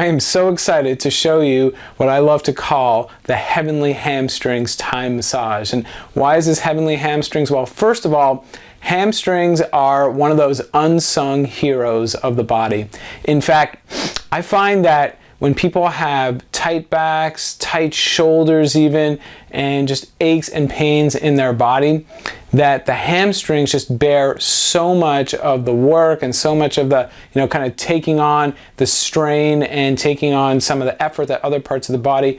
I am so excited to show you what I love to call the Heavenly Hamstrings Thai massage. And why is this Heavenly Hamstrings? Well, first of all, hamstrings are one of those unsung heroes of the body. In fact, I find that when people have tight backs, tight shoulders even, and just aches and pains in their body, that the hamstrings just bear so much of the work and so much of the, kind of taking on the strain and taking on some of the effort that other parts of the body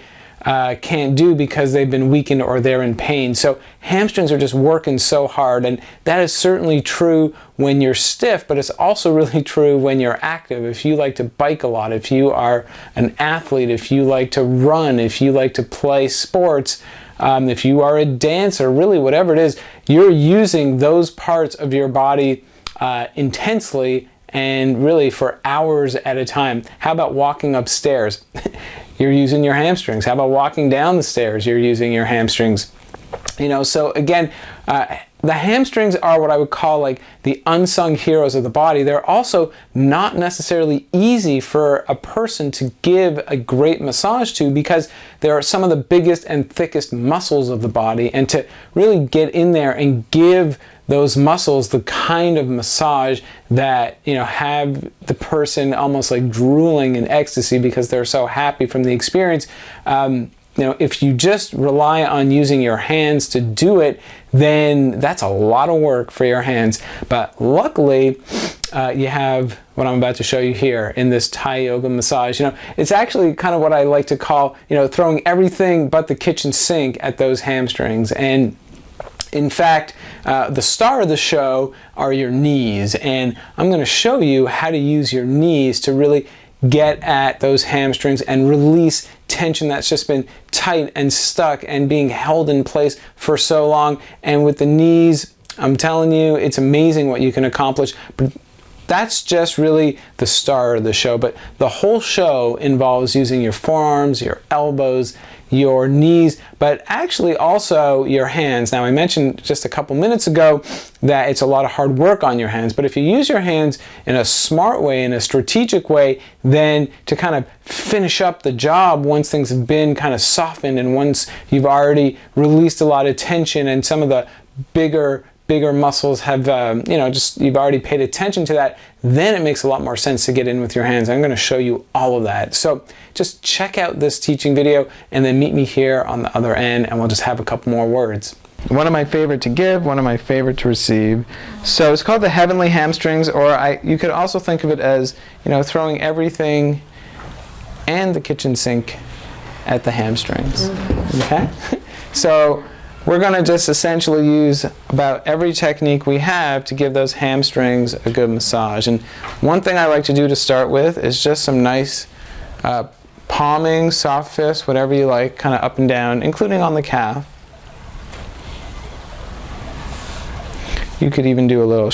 can't do because they've been weakened or they're in pain. So hamstrings are just working so hard, and that is certainly true when you're stiff, but it's also really true when you're active. If you like to bike a lot, if you are an athlete, if you like to run, if you like to play sports, if you are a dancer, really whatever it is, you're using those parts of your body intensely and really for hours at a time. How about walking upstairs? You're using your hamstrings. How about walking down the stairs? You're using your hamstrings. So again, the hamstrings are what I would call like the unsung heroes of the body. They're also not necessarily easy for a person to give a great massage to because they are some of the biggest and thickest muscles of the body, and to really get in there and give those muscles the kind of massage that have the person almost like drooling in ecstasy because they're so happy from the experience. If you just rely on using your hands to do it, then that's a lot of work for your hands. But luckily, you have what I'm about to show you here in this Thai yoga massage. It's actually kind of what I like to call, throwing everything but the kitchen sink at those hamstrings. And in fact, the star of the show are your knees, and I'm going to show you how to use your knees to really get at those hamstrings and release tension that's just been tight and stuck and being held in place for so long. And with the knees, I'm telling you, it's amazing what you can accomplish. But that's just really the star of the show. But the whole show involves using your forearms, your elbows, your knees, but actually also your hands. Now, I mentioned just a couple minutes ago that it's a lot of hard work on your hands, but if you use your hands in a smart way, in a strategic way, then to kind of finish up the job once things have been kind of softened and once you've already released a lot of tension and some of the bigger muscles have, you've already paid attention to that, then it makes a lot more sense to get in with your hands. I'm going to show you all of that. So just check out this teaching video and then meet me here on the other end, and we'll just have a couple more words. One of my favorite to give, one of my favorite to receive. So it's called the Heavenly Hamstrings, or you could also think of it as, throwing everything and the kitchen sink at the hamstrings. Okay? So we're going to just essentially use about every technique we have to give those hamstrings a good massage. And one thing I like to do to start with is just some nice palming, soft fists, whatever you like, kind of up and down, including on the calf. You could even do a little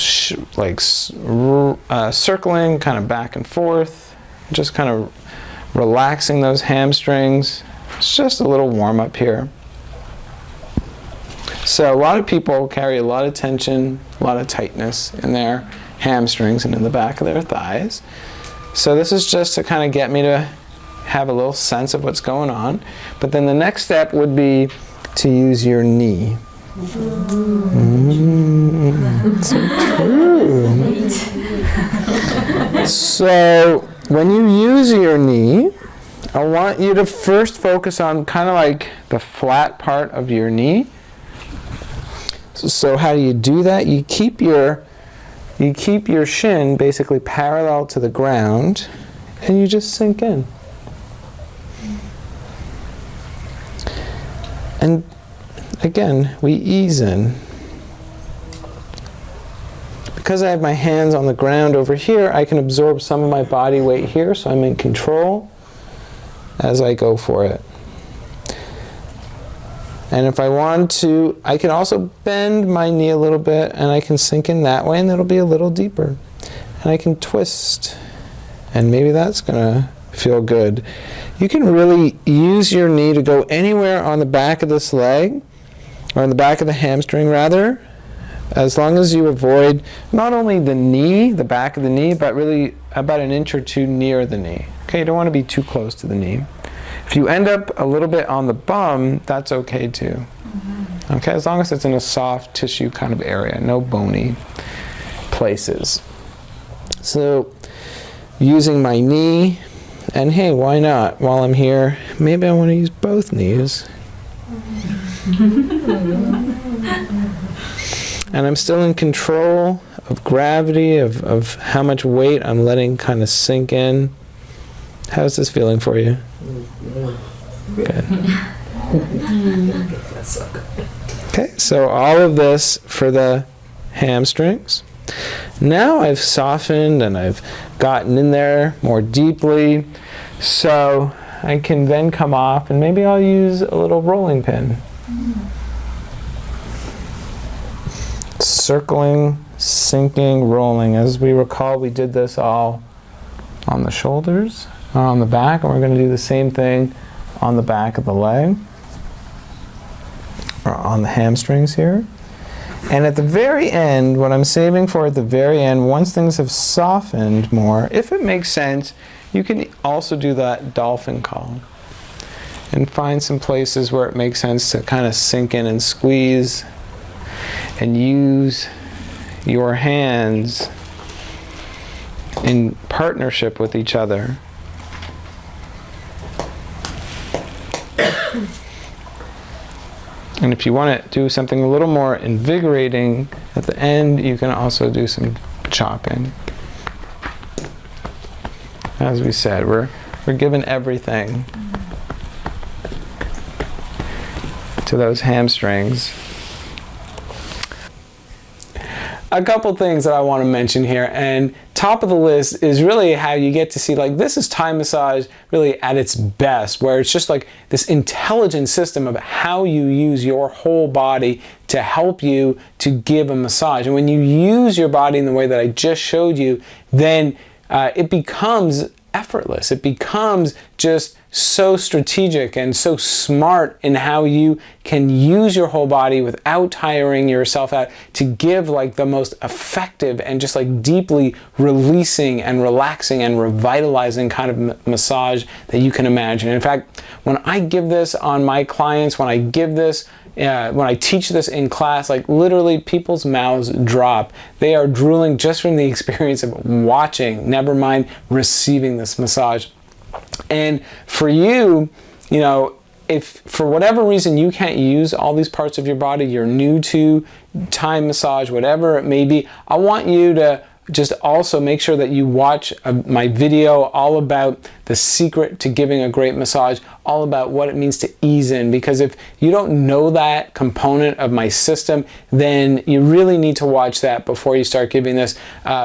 circling, kind of back and forth, just kind of relaxing those hamstrings. It's just a little warm up here. So a lot of people carry a lot of tension, a lot of tightness in their hamstrings and in the back of their thighs. So this is just to kind of get me to have a little sense of what's going on. But then the next step would be to use your knee. So true. So when you use your knee, I want you to first focus on kind of like the flat part of your knee. So how do you do that? You keep your shin basically parallel to the ground, and you just sink in. And again, we ease in. Because I have my hands on the ground over here, I can absorb some of my body weight here, so I'm in control as I go for it. And if I want to, I can also bend my knee a little bit, and I can sink in that way, and it'll be a little deeper. And I can twist, and maybe that's gonna feel good. You can really use your knee to go anywhere on the back of this leg, or on the back of the hamstring rather, as long as you avoid not only the knee, the back of the knee, but really about an inch or two near the knee. Okay, you don't want to be too close to the knee. If you end up a little bit on the bum, that's okay too. Okay, as long as it's in a soft tissue kind of area, no bony places. So, using my knee, and hey, why not? While I'm here, maybe I want to use both knees. And I'm still in control of gravity, of how much weight I'm letting kind of sink in. How's this feeling for you? Good. Okay, so all of this for the hamstrings. Now I've softened and I've gotten in there more deeply, so I can then come off and maybe I'll use a little rolling pin. Circling, sinking, rolling. As we recall, we did this all on the shoulders, on the back, and we're going to do the same thing on the back of the leg, or on the hamstrings here. And at the very end, what I'm saving for at the very end, once things have softened more, if it makes sense, you can also do that dolphin call and find some places where it makes sense to kind of sink in and squeeze and use your hands in partnership with each other. And if you want to do something a little more invigorating at the end, you can also do some chopping. As we said, we're given everything to those hamstrings. A couple things that I want to mention here, and top of the list is really how you get to see, like, this is Thai massage really at its best, where it's just like this intelligent system of how you use your whole body to help you to give a massage. And when you use your body in the way that I just showed you, then it becomes effortless. It becomes just so strategic and so smart in how you can use your whole body without tiring yourself out to give like the most effective and just like deeply releasing and relaxing and revitalizing kind of massage that you can imagine. In fact, when I give this on my clients, when I give this when I teach this in class, like literally people's mouths drop. They are drooling just from the experience of watching, never mind receiving this massage. And for you, you know, if for whatever reason you can't use all these parts of your body, you're new to Thai massage, whatever it may be, I want you to just also make sure that you watch my video all about the secret to giving a great massage, all about what it means to ease in. Because if you don't know that component of my system, then you really need to watch that before you start giving this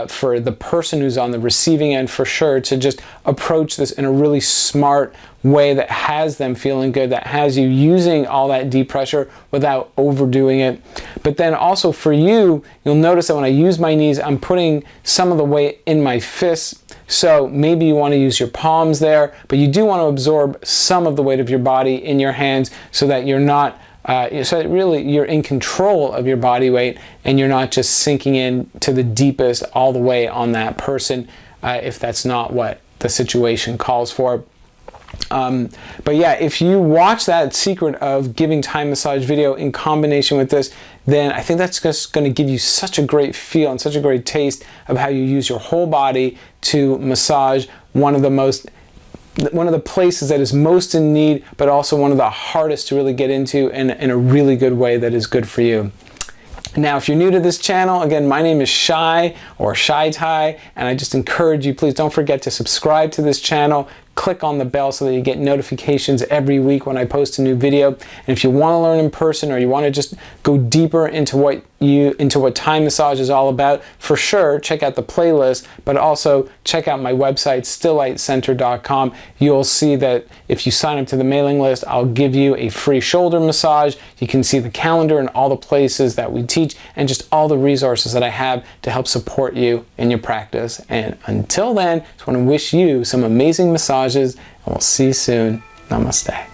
for the person who's on the receiving end, for sure, to just approach this in a really smart way that has them feeling good, that has you using all that deep pressure without overdoing it. But then also for you, you'll notice that when I use my knees, I'm putting some of the weight in my fists. So maybe you want to use your palms there, but you do want to absorb some of the weight of your body in your hands so that you're not, so that really you're in control of your body weight and you're not just sinking in to the deepest all the way on that person if that's not what the situation calls for. But yeah, if you watch that secret of giving Thai massage video in combination with this, then I think that's just going to give you such a great feel and such a great taste of how you use your whole body to massage one of the places that is most in need, but also one of the hardest to really get into in a really good way that is good for you. Now, if you're new to this channel, again, my name is Shai, or Shai Thai, and I just encourage you, please don't forget to subscribe to this channel. Click on the bell so that you get notifications every week when I post a new video. And if you want to learn in person, or you want to just go deeper into what Thai massage is all about, for sure, check out the playlist, but also check out my website, stilllightcenter.com. You'll see that if you sign up to the mailing list, I'll give you a free shoulder massage. You can see the calendar and all the places that we teach and just all the resources that I have to help support you in your practice. And until then, I just want to wish you some amazing massages, and we'll see you soon. Namaste.